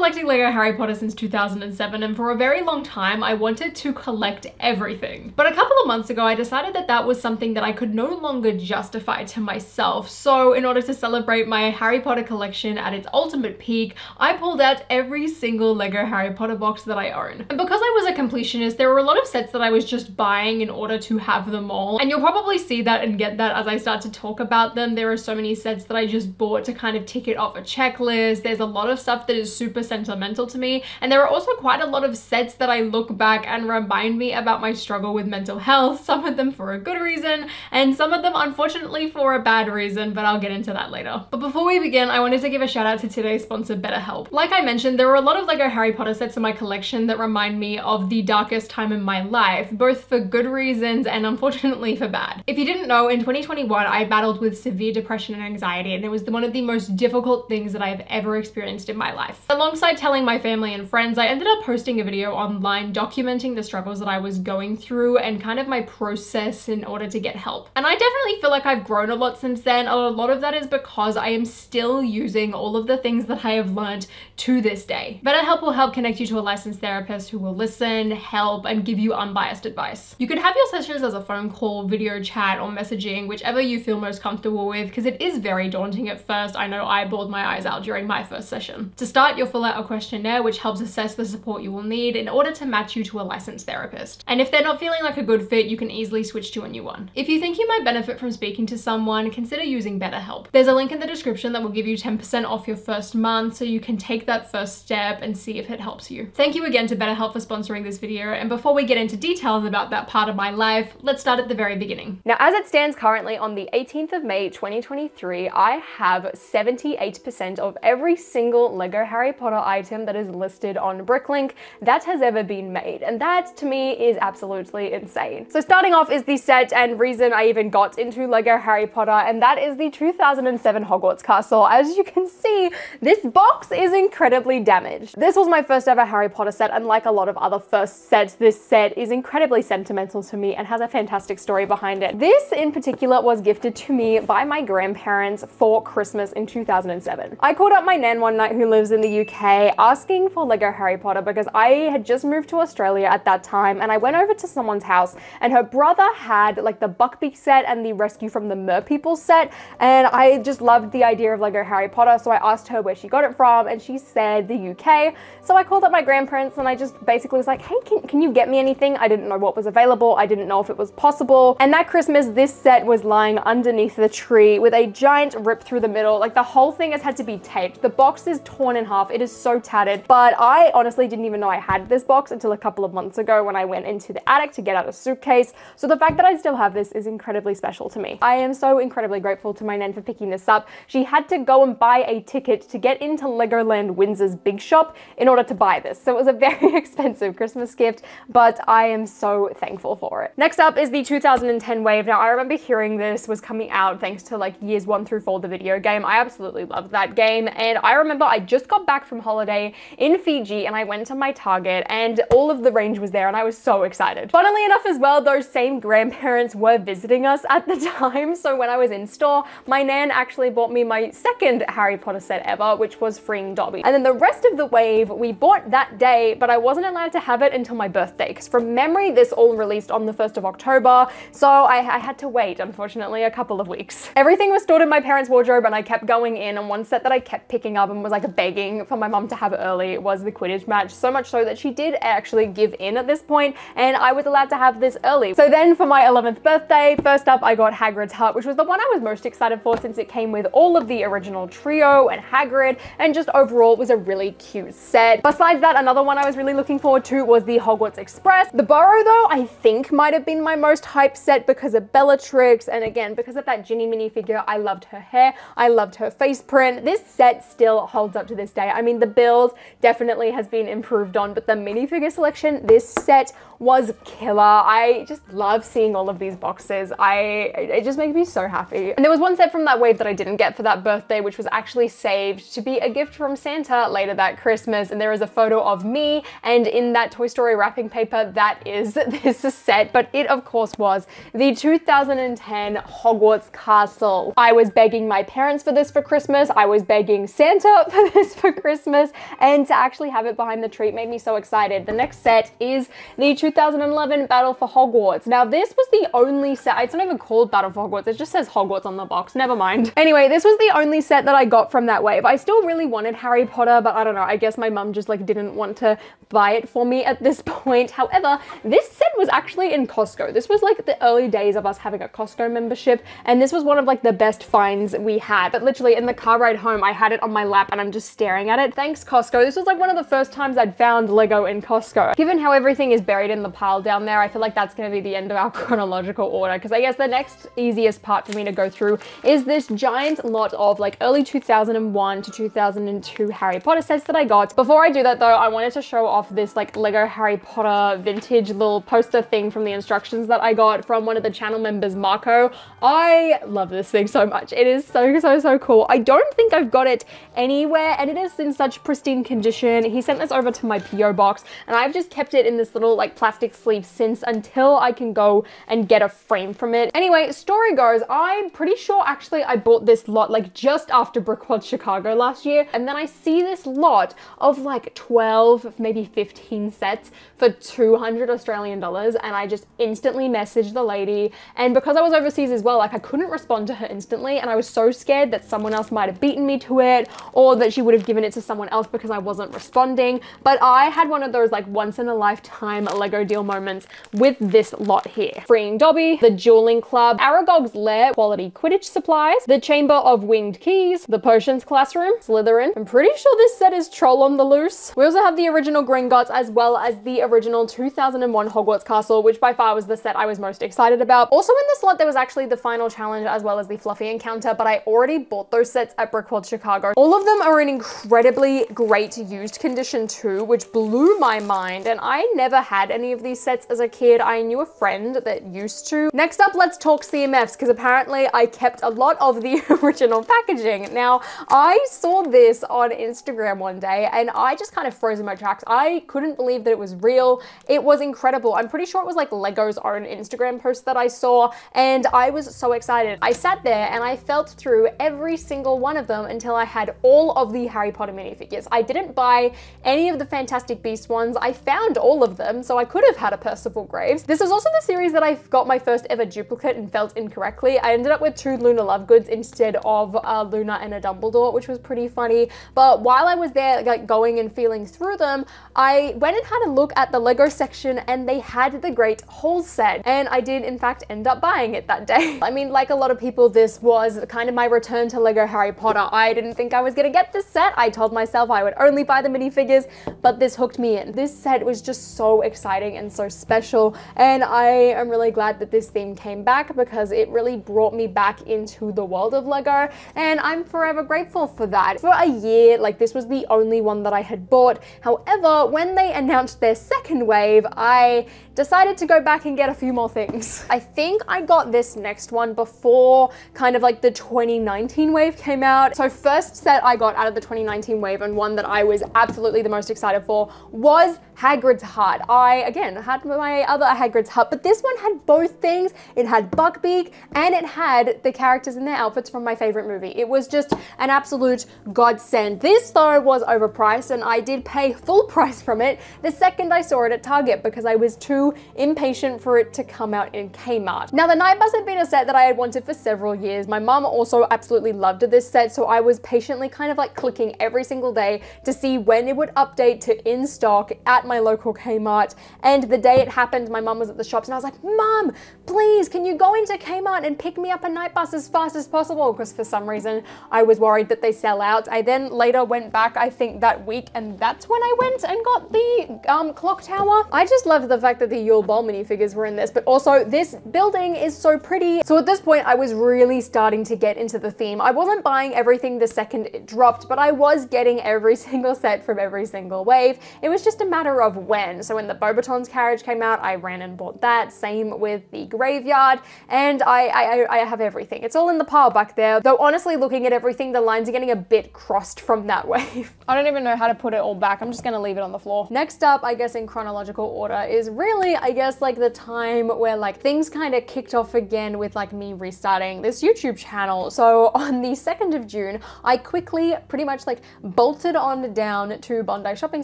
collecting Lego Harry Potter since 2007, and for a very long time I wanted to collect everything. But a couple of months ago I decided that that was something that I could no longer justify to myself. So in order to celebrate my Harry Potter collection at its ultimate peak, I pulled out every single Lego Harry Potter box that I own. And because I was a completionist, there were a lot of sets that I was just buying in order to have them all. And you'll probably see that and get that as I start to talk about them. There are so many sets that I just bought to kind of tick it off a checklist. There's a lot of stuff that is super sentimental to me. And there are also quite a lot of sets that I look back and remind me about my struggle with mental health, some of them for a good reason, and some of them unfortunately for a bad reason, but I'll get into that later. But before we begin, I wanted to give a shout out to today's sponsor, BetterHelp. Like I mentioned, there are a lot of Lego Harry Potter sets in my collection that remind me of the darkest time in my life, both for good reasons and unfortunately for bad. If you didn't know, in 2021, I battled with severe depression and anxiety, and it was one of the most difficult things that I've ever experienced in my life. Alongside telling my family and friends, I ended up posting a video online documenting the struggles that I was going through and kind of my process in order to get help. And I definitely feel like I've grown a lot since then. A lot of that is because I am still using all of the things that I have learned to this day. BetterHelp will help connect you to a licensed therapist who will listen, help, and give you unbiased advice. You can have your sessions as a phone call, video chat, or messaging, whichever you feel most comfortable with, because it is very daunting at first. I know I bawled my eyes out during my first session. To start, you'll fill out a questionnaire which helps assess the support you will need in order to match you to a licensed therapist. And if they're not feeling like a good fit, you can easily switch to a new one. If you think you might benefit from speaking to someone, consider using BetterHelp. There's a link in the description that will give you 10% off your first month, so you can take that first step and see if it helps you. Thank you again to BetterHelp for sponsoring this video, and before we get into details about that part of my life, let's start at the very beginning. Now, as it stands currently on the 18th of May 2023, I have 78% of every single Lego Harry Potter item that is listed on Bricklink that has ever been made, and that to me is absolutely insane. So starting off is the set and reason I even got into Lego Harry Potter, and that is the 2007 Hogwarts Castle. As you can see, this box is incredibly damaged. This was my first ever Harry Potter set, and like a lot of other first sets, this set is incredibly sentimental to me and has a fantastic story behind it. This in particular was gifted to me by my grandparents for Christmas in 2007. I called up my nan one night who lives in the UK asking for Lego Harry Potter because I had just moved to Australia at that time, and I went over to someone's house and her brother had like the Buckbeak set and the Rescue from the Merpeople set, and I just loved the idea of Lego Harry Potter, so I asked her where she got it from and she said the UK. So I called up my grandparents and I just basically was like, hey, can you get me anything? I didn't know what was available. I didn't know if it was possible. And that Christmas, this set was lying underneath the tree with a giant rip through the middle. Like the whole thing has had to be taped. The box is torn in half. It is so tattered, but I honestly didn't even know I had this box until a couple of months ago when I went into the attic to get out a suitcase. So the fact that I still have this is incredibly special to me. I am so incredibly grateful to my nan for picking this up. She had to go and buy a ticket to get into Legoland Windsor's big shop in order to buy this. So it was a very expensive Christmas gift, but I am so thankful for it. Next up is the 2010 wave. Now I remember hearing this was coming out thanks to like years 1 through 4, the video game. I absolutely loved that game. And I remember I just got back from holiday in Fiji and I went to my Target and all of the range was there and I was so excited. Funnily enough as well, those same grandparents were visiting us at the time. So when I was in store, my nan actually bought me my second Harry Potter set ever, which was Freeing Dobby. And then the rest of the wave we bought that day, but I wasn't allowed to have it until my birthday because from memory, this all released on the 1st of October. So I had to wait, unfortunately, a couple of weeks. Everything was stored in my parents' wardrobe and I kept going in, and one set that I kept picking up and was like begging for my mum to have early was the Quidditch match, so much so that she did actually give in at this point and I was allowed to have this early. So then for my 11th birthday, first up I got Hagrid's Hut, which was the one I was most excited for since it came with all of the original trio and Hagrid, and just overall was a really cute set. Besides that, another one I was really looking forward to was the Hogwarts Express. The Burrow though, I think might have been my most hyped set because of Bellatrix, and again, because of that Ginny minifigure. I loved her hair, I loved her face print. This set still holds up to this day. I mean, the build definitely has been improved on, but the minifigure selection, this set was killer. I just love seeing all of these boxes. It just makes me so happy. And there was one set from that wave that I didn't get for that birthday, which was actually saved to be a gift from Santa later that Christmas. And there is a photo of me, and in that Toy Story wrapping paper, that is this set. But it of course was the 2010 Hogwarts Castle. I was begging my parents for this for Christmas. I was begging Santa for this for Christmas. Christmas, and to actually have it behind the tree made me so excited. The next set is the 2011 Battle for Hogwarts. Now this was the only set, it's not even called Battle for Hogwarts, it just says Hogwarts on the box, never mind. Anyway, this was the only set that I got from that wave. I still really wanted Harry Potter, but I don't know, I guess my mum just like didn't want to buy it for me at this point. However, this set was actually in Costco. This was like the early days of us having a Costco membership, and this was one of like the best finds we had. But literally in the car ride home, I had it on my lap and I'm just staring at it. Thanks Costco. This was like one of the first times I'd found Lego in Costco. Given how everything is buried in the pile down there, I feel like that's going to be the end of our chronological order, because I guess the next easiest part for me to go through is this giant lot of like early 2001 to 2002 Harry Potter sets that I got. Before I do that though, I wanted to show off this like Lego Harry Potter vintage little poster thing from the instructions that I got from one of the channel members, Marco. I love this thing so much. It is so cool. I don't think I've got it anywhere, and it is in such pristine condition. He sent this over to my PO box, and I've just kept it in this little like plastic sleeve since, until I can go and get a frame from it. Anyway, story goes, I'm pretty sure actually I bought this lot like just after Brickworld Chicago last year, and then I see this lot of like 12, maybe 15 sets for 200 Australian dollars, and I just instantly messaged the lady. And because I was overseas as well, like I couldn't respond to her instantly, and I was so scared that someone else might have beaten me to it, or that she would have given it to someone else because I wasn't responding. But I had one of those like once in a lifetime Lego deal moments with this lot here. Freeing Dobby, the Dueling Club, Aragog's Lair, quality Quidditch supplies, the Chamber of Winged Keys, the Potions Classroom, Slytherin. I'm pretty sure this set is Troll on the Loose. We also have the original Gringotts, as well as the original 2001 Hogwarts Castle, which by far was the set I was most excited about. Also in this lot, there was actually the Final Challenge as well as the Fluffy Encounter, but I already bought those sets at Brickworld Chicago. All of them are in incredibly great used condition too, which blew my mind, and I never had any of these sets as a kid. I knew a friend that used to. Next up, let's talk CMFs, because apparently I kept a lot of the original packaging. Now, I saw this on Instagram one day, and I just kind of froze in my tracks. I couldn't believe that it was real. It was incredible. I'm pretty sure it was like Lego's own Instagram post that I saw, and I was so excited. I sat there and I felt through every single one of them until I had all of the Harry Potter minifigures. I didn't buy any of the Fantastic Beasts ones. I found all of them, so I could have had a Percival Graves. This was also the series that I got my first ever duplicate and felt incorrectly. I ended up with 2 Luna Lovegoods instead of a Luna and a Dumbledore, which was pretty funny. But while I was there like going and feeling through them, I went and had a look at the Lego section, and they had the Great Hall set, and I did in fact end up buying it that day. I mean, like a lot of people, this was kind of my return to Lego Harry Potter. I didn't think I was gonna get this set. I told myself I would only buy the minifigures, but this hooked me in. This set was just so exciting and so special, and I am really glad that this theme came back, because it really brought me back into the world of Lego, and I'm forever grateful for that. For a year, like this was the only one that I had bought. However, when they announced their second wave, I decided to go back and get a few more things. I think I got this next one before kind of like the 2019 wave came out. So first set I got out of the 2019 wave, and one that I was absolutely the most excited for, was Hagrid's Hut. I, again, had my other Hagrid's Hut, but this one had both things. It had Buckbeak, and it had the characters in their outfits from my favorite movie. It was just an absolute godsend. This though was overpriced, and I did pay full price from it the second I saw it at Target, because I was too impatient for it to come out in Kmart. Now, the Night Bus had been a set that I had wanted for several years. My mum also absolutely loved this set, so I was patiently kind of like clicking every single day to see when it would update to in stock at my local Kmart. And the day it happened, my mum was at the shops, and I was like, Mum, please, can you go into Kmart and pick me up a Night Bus as fast as possible? Because for some reason, I was worried that they sell out. I then later went back, I think that week, and that's when I went and got the clock tower. I just loved the fact that the Yule Ball minifigures were in this, but also this building is so pretty. So at this point, I was really starting to get into the theme. I wasn't buying everything the second it dropped, but I was getting every single set from every single wave. It was just a matter of when. So when the Beauxbatons carriage came out, I ran and bought that. Same with the Graveyard, and I have everything. It's all in the pile back there. Though honestly, looking at everything, the lines are getting a bit crossed from that wave. I don't even know how to put it all back. I'm just gonna leave it on the floor. Next up, I guess in chronological order, is really, I guess, like the time where like things kind of kicked off again with like me restarting this YouTube channel. So on the 2nd of June, I quickly pretty much like bolted on down to Bondi Shopping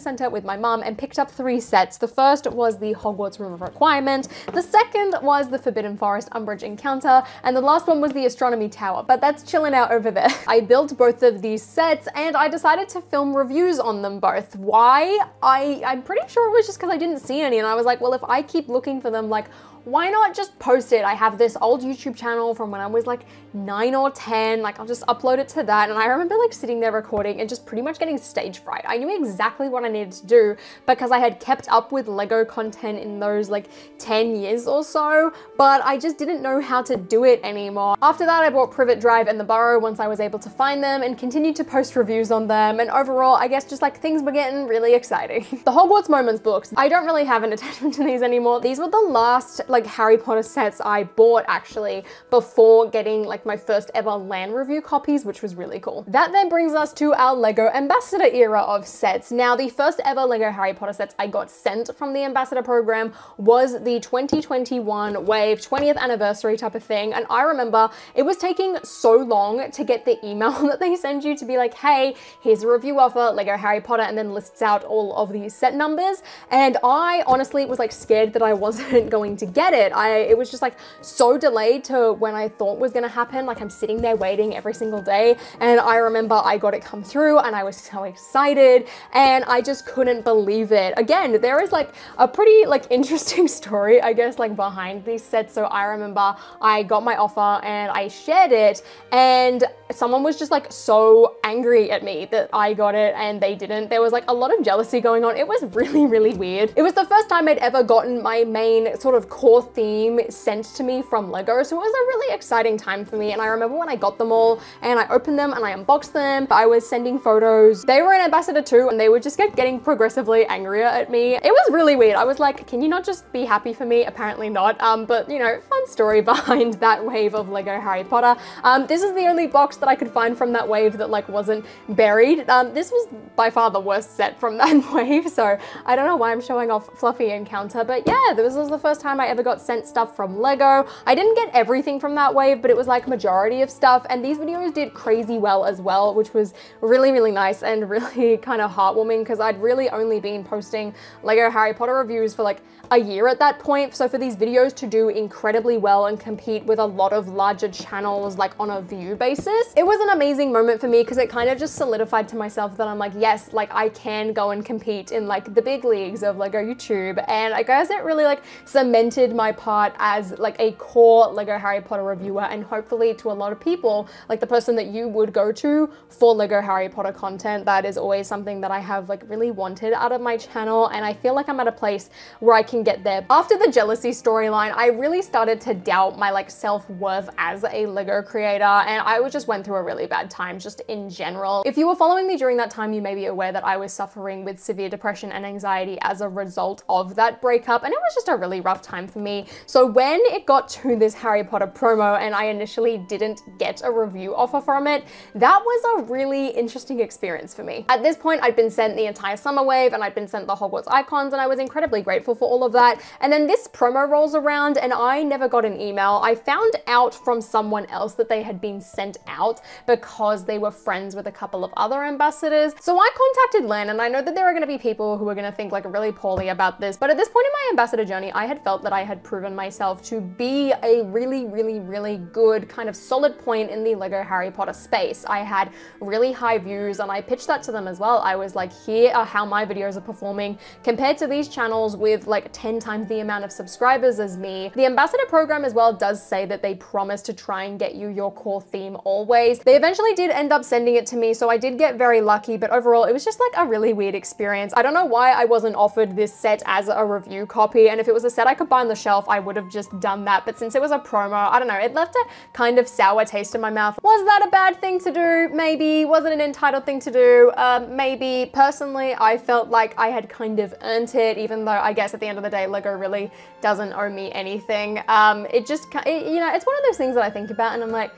Center with my mum and picked up 3 sets. The first was the Hogwarts Room of Requirement, the second was the Forbidden Forest Umbridge Encounter, and the last one was the Astronomy Tower, but that's chilling out over there. I built both of these sets and I decided to film reviews on them both. Why? I'm pretty sure it was just because I didn't see any and I was like, well, if I keep looking for them, like, why not just post it? I have this old YouTube channel from when I was like 9 or 10, like I'll just upload it to that. And I remember like sitting there recording and just pretty much getting stage fright. I knew exactly what I needed to do because I had kept up with Lego content in those like 10 years or so, but I just didn't know how to do it anymore. After that, I bought Privet Drive and The Burrow once I was able to find them and continued to post reviews on them. And overall, I guess just like things were getting really exciting. The Hogwarts Moments books, I don't really have an attachment to these anymore. These were the last like Harry Potter sets I bought actually before getting like my first ever LAN review copies, which was really cool. That then brings us to our Lego Ambassador era of sets. Now, the first ever Lego Harry Potter sets I got sent from the Ambassador program was the 2021 Wave 20th anniversary type of thing. And I remember it was taking so long to get the email that they send you to be like, hey, here's a review offer, Lego Harry Potter, and then lists out all of the set numbers. And I honestly was like scared that I wasn't going to get it. It was just like so delayed to when I thought was gonna happen. Like I'm sitting there waiting every single day. And I remember I got it come through and I was so excited and I just couldn't believe it. Again, there is like a pretty like interesting story, I guess, like behind these sets. So I remember I got my offer and I shared it and someone was just like so angry at me that I got it and they didn't. There was like a lot of jealousy going on. It was really, really weird. It was the first time I'd ever gotten my main sort of core theme sent to me from Lego, so it was a really exciting time for me. And I remember when I got them all and I opened them and I unboxed them, I was sending photos. They were an Ambassador too and they would just get getting progressively angrier at me. It was really weird. I was like, can you not just be happy for me? Apparently not. But you know, fun story behind that wave of Lego Harry Potter. This is the only box that I could find from that wave that like wasn't buried. This was by far the worst set from that wave, so I don't know why I'm showing off Fluffy Encounter, but yeah, this was the first time I ever got sent stuff from Lego. I didn't get everything from that wave, but it was like majority of stuff, and these videos did crazy well as well, which was really, really nice and really kind of heartwarming because I'd really only been posting Lego Harry Potter reviews for like a year at that point. So for these videos to do incredibly well and compete with a lot of larger channels like on a view basis, it was an amazing moment for me because it kind of just solidified to myself that I'm like, yes, like I can go and compete in like the big leagues of Lego YouTube. And I guess it really like cemented my part as like a core Lego Harry Potter reviewer, and hopefully to a lot of people, like the person that you would go to for Lego Harry Potter content. That is always something that I have like really wanted out of my channel, and I feel like I'm at a place where I can get there. After the jealousy storyline, I really started to doubt my like self-worth as a Lego creator, and I just went through a really bad time just in general. If you were following me during that time, you may be aware that I was suffering with severe depression and anxiety as a result of that breakup, and it was just a really rough time for me. So when it got to this Harry Potter promo and I initially didn't get a review offer from it, that was a really interesting experience for me. At this point, I'd been sent the entire summer wave and I'd been sent the Hogwarts icons, and I was incredibly grateful for all of that. And then this promo rolls around and I never got an email. I found out from someone else that they had been sent out because they were friends with a couple of other ambassadors. So I contacted LAN, and I know that there are going to be people who are going to think like really poorly about this, but at this point in my ambassador journey, I had felt that I had proven myself to be a really, really, really good kind of solid point in the Lego Harry Potter space. I had really high views and I pitched that to them as well. I was like, here are how my videos are performing compared to these channels with like 10 times the amount of subscribers as me. The ambassador program as well does say that they promise to try and get you your core theme always. They eventually did end up sending it to me, so I did get very lucky, but overall it was just like a really weird experience. I don't know why I wasn't offered this set as a review copy, and if it was a set I could buy on the shelf, I would have just done that. But since it was a promo, I don't know, it left a kind of sour taste in my mouth. Was that a bad thing to do? Maybe. Was it an entitled thing to do? Maybe. Personally, I felt like I had kind of earned it, even though I guess at the end of the day, Lego really doesn't owe me anything. You know, it's one of those things that I think about and I'm like,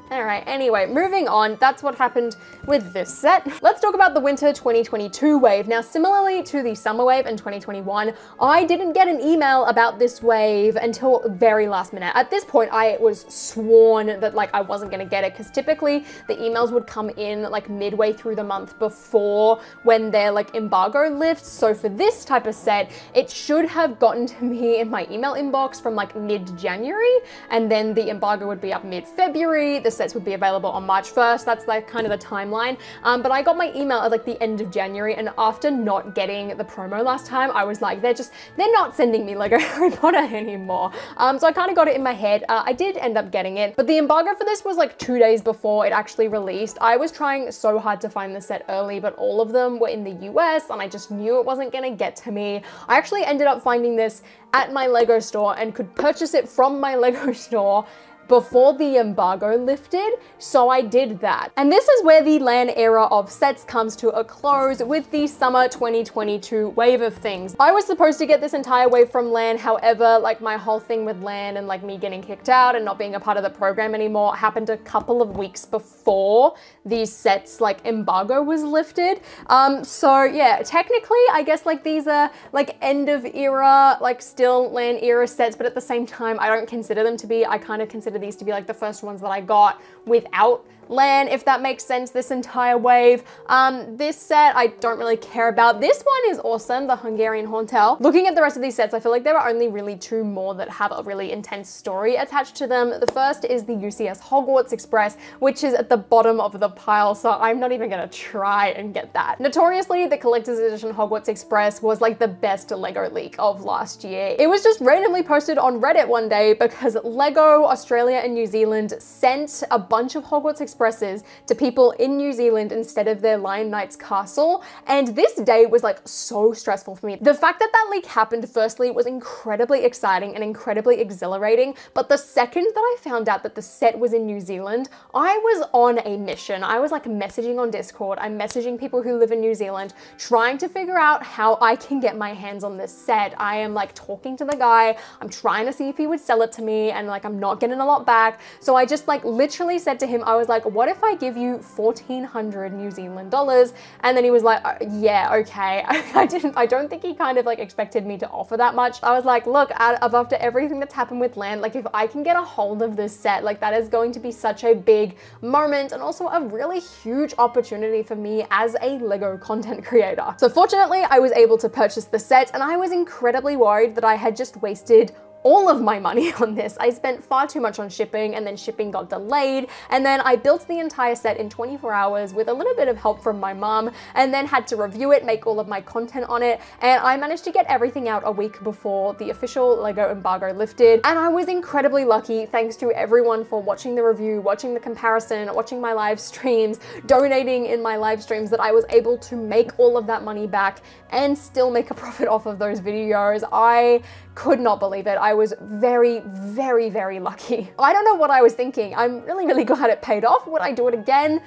All right, anyway, moving on. That's what happened with this set. Let's talk about the winter 2022 wave. Now, similarly to the summer wave in 2021, I didn't get an email about this wave until very last minute. At this point, I was sworn that like I wasn't gonna get it because typically the emails would come in like midway through the month before when their like embargo lifts. So for this type of set, it should have gotten to me in my email inbox from like mid-January, and then the embargo would be up mid-February. The sets would be available on March 1st. That's like kind of the timeline. But I got my email at like the end of January, and after not getting the promo last time, I was like, they're not sending me Lego Harry Potter anymore. So I kind of got it in my head. I did end up getting it, but the embargo for this was like 2 days before it actually released. I was trying so hard to find the set early, but all of them were in the US, and I just knew it wasn't gonna get to me. I actually ended up finding this at my Lego store and could purchase it from my Lego store before the embargo lifted, so I did that. And this is where the LAN era of sets comes to a close with the summer 2022 wave of things. I was supposed to get this entire wave from LAN, however, like my whole thing with LAN and like me getting kicked out and not being a part of the program anymore happened a couple of weeks before these sets like embargo was lifted. So yeah, technically I guess like these are like end of era, like still LAN era sets, but at the same time I don't consider them to be. I kind of consider these to be like the first ones that I got without LAN, if that makes sense, this entire wave. This set I don't really care about. This one is awesome, the Hungarian Hauntel. Looking at the rest of these sets, I feel like there are only really two more that have a really intense story attached to them. The first is the UCS Hogwarts Express, which is at the bottom of the pile, so I'm not even gonna try and get that. Notoriously, the collector's edition Hogwarts Express was like the best Lego leak of last year. It was just randomly posted on Reddit one day because Lego Australia and New Zealand sent a bunch of Hogwarts Expresses to people in New Zealand instead of their Lion Knight's castle, and this day was like so stressful for me. The fact that that leak happened, firstly, was incredibly exciting and incredibly exhilarating, but the second that I found out that the set was in New Zealand, I was on a mission. I was like messaging on Discord, I'm messaging people who live in New Zealand, trying to figure out how I can get my hands on this set. I am like talking to the guy, I'm trying to see if he would sell it to me, and like I'm not getting a lot back. So I just like literally said to him, I was like, what if I give you 1,400 New Zealand dollars? And then he was like, yeah, okay. I don't think he kind of like expected me to offer that much. I was like, look, after everything that's happened with LAN, like if I can get a hold of this set, like that is going to be such a big moment and also a really huge opportunity for me as a Lego content creator. So fortunately, I was able to purchase the set, and I was incredibly worried that I had just wasted all of my money on this. I spent far too much on shipping, and then shipping got delayed, and then I built the entire set in 24 hours with a little bit of help from my mom, and then had to review it, make all of my content on it, and I managed to get everything out a week before the official Lego embargo lifted. And I was incredibly lucky, thanks to everyone for watching the review, watching the comparison, watching my live streams, donating in my live streams, that I was able to make all of that money back and still make a profit off of those videos. I could not believe it. I was very, very, very lucky. I don't know what I was thinking. I'm really, really glad it paid off. Would I do it again?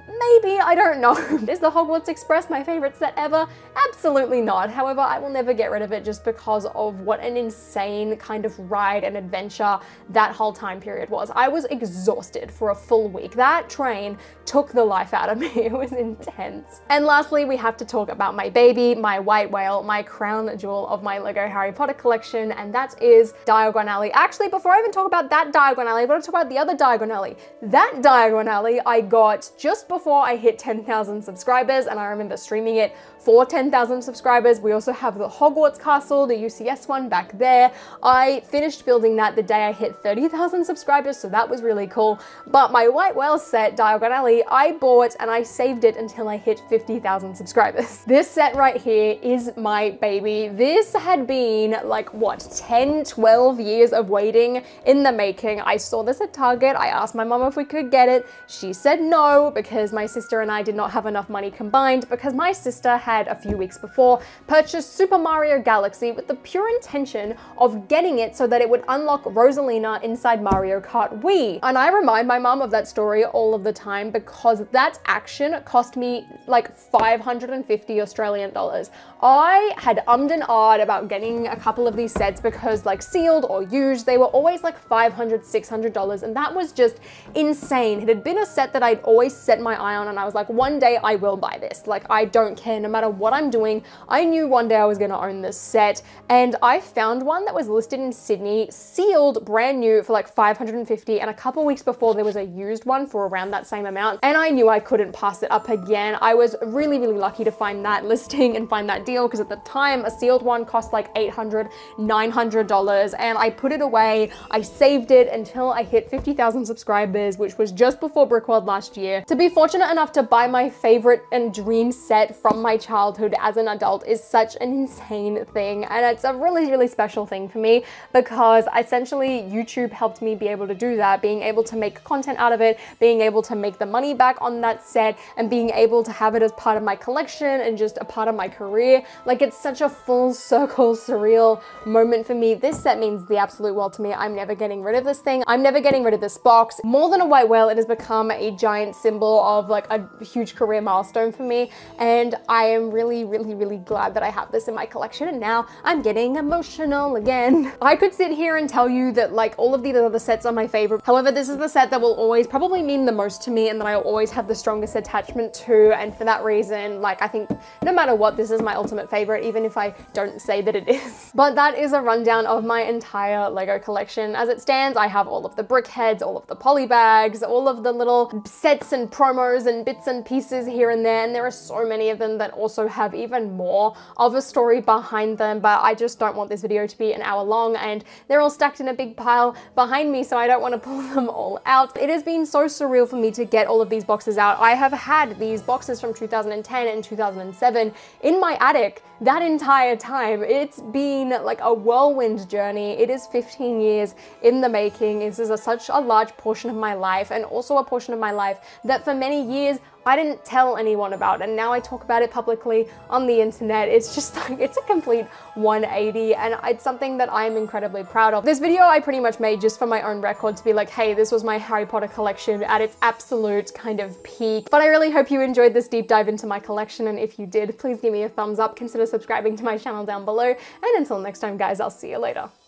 Maybe, I don't know. Is the Hogwarts Express my favorite set ever? Absolutely not. However, I will never get rid of it just because of what an insane kind of ride and adventure that whole time period was. I was exhausted for a full week. That train took the life out of me. It was intense. And lastly, we have to talk about my baby, my white whale, my crown jewel of my Lego Harry Potter collection, and that is Diagon Alley. Actually, before I even talk about that Diagon Alley, I want to talk about the other Diagon Alley. That Diagon Alley I got just before I hit 10,000 subscribers, and I remember streaming it for 10,000 subscribers. We also have the Hogwarts Castle, the UCS one back there. I finished building that the day I hit 30,000 subscribers, so that was really cool. But my White Whale set, Diagon Alley, I bought and I saved it until I hit 50,000 subscribers. This set right here is my baby. This had been like, what, 10, 12 years of waiting in the making. I saw this at Target. I asked my mom if we could get it. She said no, because my sister and I did not have enough money combined, because my sister had a few weeks before purchased Super Mario Galaxy with the pure intention of getting it so that it would unlock Rosalina inside Mario Kart Wii. And I remind my mum of that story all of the time because that action cost me like 550 Australian dollars. I had ummed and ahed about getting a couple of these sets because, like, sealed or used, they were always like $500, $600, and that was just insane. It had been a set that I'd always set my eye on, and I was like, one day I will buy this. Like, I don't care, no matter what I'm doing. I knew one day I was gonna own this set, and I found one that was listed in Sydney, sealed, brand new, for like 550, and a couple weeks before there was a used one for around that same amount, and I knew I couldn't pass it up again. I was really, really lucky to find that listing and find that deal, because at the time a sealed one cost like $800, $900, and I put it away. I saved it until I hit 50,000 subscribers, which was just before Brickworld last year. To be fortunate enough to buy my favorite and dream set from my childhood as an adult is such an insane thing, and it's a really, really special thing for me because essentially YouTube helped me be able to do that, being able to make content out of it, being able to make the money back on that set, and being able to have it as part of my collection and just a part of my career. Like, it's such a full circle, surreal moment for me. This set means the absolute world to me. I'm never getting rid of this thing. I'm never getting rid of this box. More than a white whale, it has become a giant symbol of like a huge career milestone for me, and I am really, really, really glad that I have this in my collection, and now I'm getting emotional again. I could sit here and tell you that like all of these other sets are my favorite. However, this is the set that will always probably mean the most to me and that I'll always have the strongest attachment to, and for that reason, like, I think no matter what, this is my ultimate favorite, even if I don't say that it is. But that is a rundown of my entire Lego collection. As it stands, I have all of the brick heads, all of the poly bags, all of the little sets and promos and bits and pieces here and there, and there are so many of them that also have even more of a story behind them, but I just don't want this video to be an hour long, and they're all stacked in a big pile behind me, so I don't want to pull them all out. It has been so surreal for me to get all of these boxes out. I have had these boxes from 2010 and 2007 in my attic that entire time. It's been like a whirlwind journey. It is 15 years in the making. This is such a large portion of my life, and also a portion of my life that for many years I didn't tell anyone about, and now I talk about it publicly on the internet. It's just like, it's a complete 180, and it's something that I'm incredibly proud of. This video I pretty much made just for my own record, to be like, hey, this was my Harry Potter collection at its absolute kind of peak. But I really hope you enjoyed this deep dive into my collection, and if you did, please give me a thumbs up, consider subscribing to my channel down below, and until next time guys, I'll see you later.